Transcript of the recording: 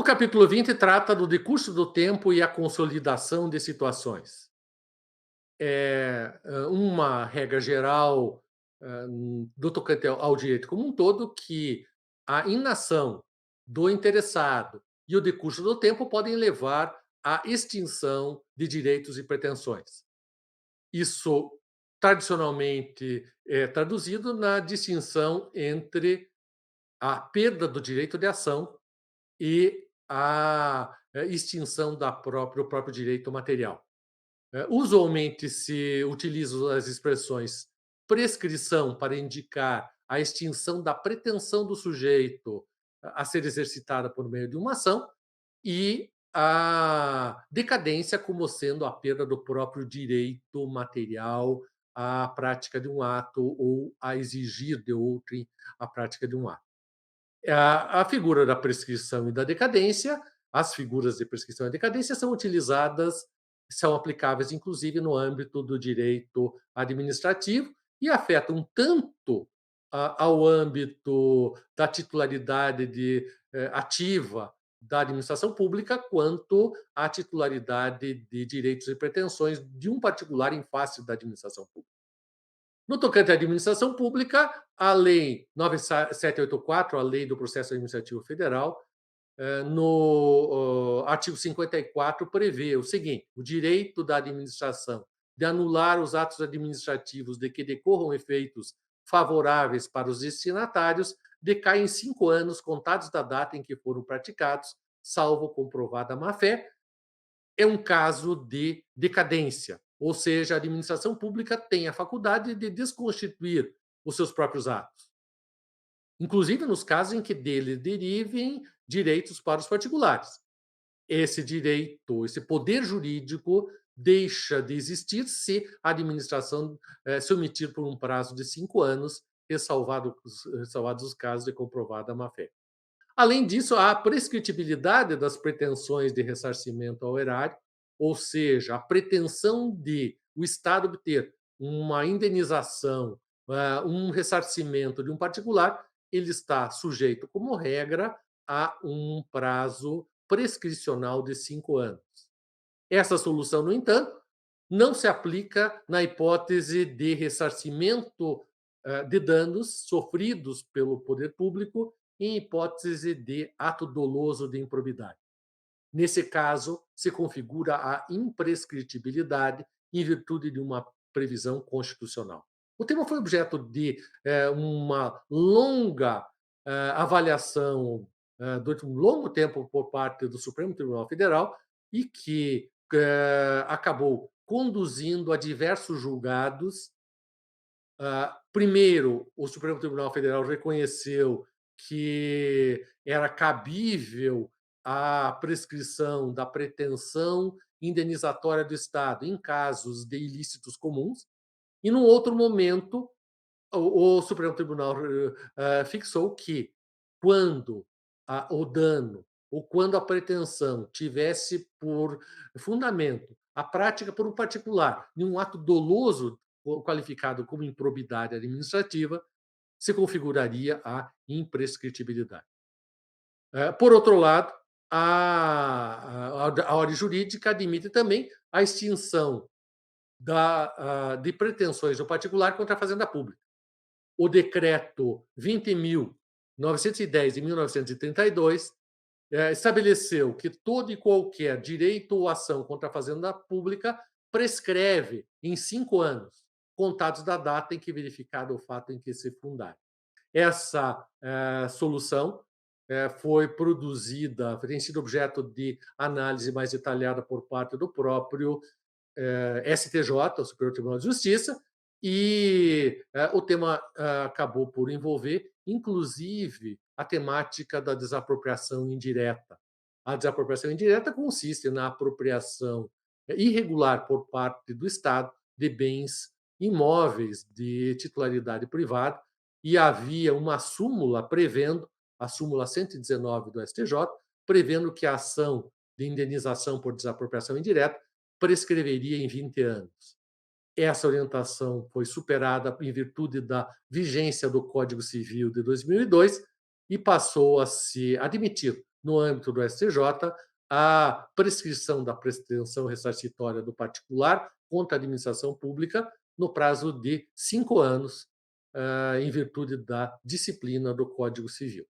O capítulo 20 trata do decurso do tempo e a consolidação de situações. Uma regra geral, do tocante ao direito como um todo, que a inação do interessado e o decurso do tempo podem levar à extinção de direitos e pretensões. Isso tradicionalmente é traduzido na distinção entre a perda do direito de ação e a extinção do próprio direito material. Usualmente se utilizam as expressões prescrição para indicar a extinção da pretensão do sujeito a ser exercitada por meio de uma ação e a decadência como sendo a perda do próprio direito material à prática de um ato ou a exigir de outrem a prática de um ato. A figura da prescrição e da decadência, as figuras de prescrição e decadência são utilizadas, são aplicáveis, inclusive, no âmbito do direito administrativo e afetam tanto ao âmbito da titularidade ativa da administração pública, quanto à titularidade de direitos e pretensões de um particular em face da administração pública. No tocante à administração pública, a Lei 9784, a Lei do Processo Administrativo Federal, no artigo 54, prevê o seguinte: o direito da administração de anular os atos administrativos de que decorram efeitos favoráveis para os destinatários decai em 5 anos contados da data em que foram praticados, salvo comprovada má-fé. É um caso de decadência, ou seja, a administração pública tem a faculdade de desconstituir os seus próprios atos, inclusive nos casos em que dele derivem direitos para os particulares. Esse direito, esse poder jurídico deixa de existir se a administração se omitir por um prazo de 5 anos, ressalvados os casos de comprovada má-fé. Além disso, há a prescritibilidade das pretensões de ressarcimento ao erário, ou seja, a pretensão de o Estado obter uma indenização, um ressarcimento de um particular, ele está sujeito, como regra, a um prazo prescricional de 5 anos. Essa solução, no entanto, não se aplica na hipótese de ressarcimento de danos sofridos pelo poder público em hipótese de ato doloso de improbidade. Nesse caso, se configura a imprescritibilidade em virtude de uma previsão constitucional. O tema foi objeto de uma longa avaliação durante um longo tempo por parte do Supremo Tribunal Federal e que acabou conduzindo a diversos julgados. Primeiro, o Supremo Tribunal Federal reconheceu que era cabível a prescrição da pretensão indenizatória do Estado em casos de ilícitos comuns, e, num outro momento, o Supremo Tribunal fixou que, quando o dano ou quando a pretensão tivesse por fundamento a prática por um particular de um ato doloso qualificado como improbidade administrativa, se configuraria a imprescritibilidade. Por outro lado, a ordem jurídica admite também a extinção de pretensões do particular contra a fazenda pública. O decreto 20.910 de 1932 estabeleceu que todo e qualquer direito ou ação contra a fazenda pública prescreve em 5 anos, contados da data em que verificado o fato em que se fundar. Essa solução foi produzida, tem sido objeto de análise mais detalhada por parte do próprio STJ, o Superior Tribunal de Justiça, e o tema acabou por envolver, inclusive, a temática da desapropriação indireta. A desapropriação indireta consiste na apropriação irregular por parte do Estado de bens imóveis de titularidade privada, e havia uma súmula prevendo, a súmula 119 do STJ, prevendo que a ação de indenização por desapropriação indireta prescreveria em 20 anos. Essa orientação foi superada em virtude da vigência do Código Civil de 2002 e passou a se admitir no âmbito do STJ, a prescrição da pretensão ressarcitória do particular contra a administração pública no prazo de 5 anos, em virtude da disciplina do Código Civil.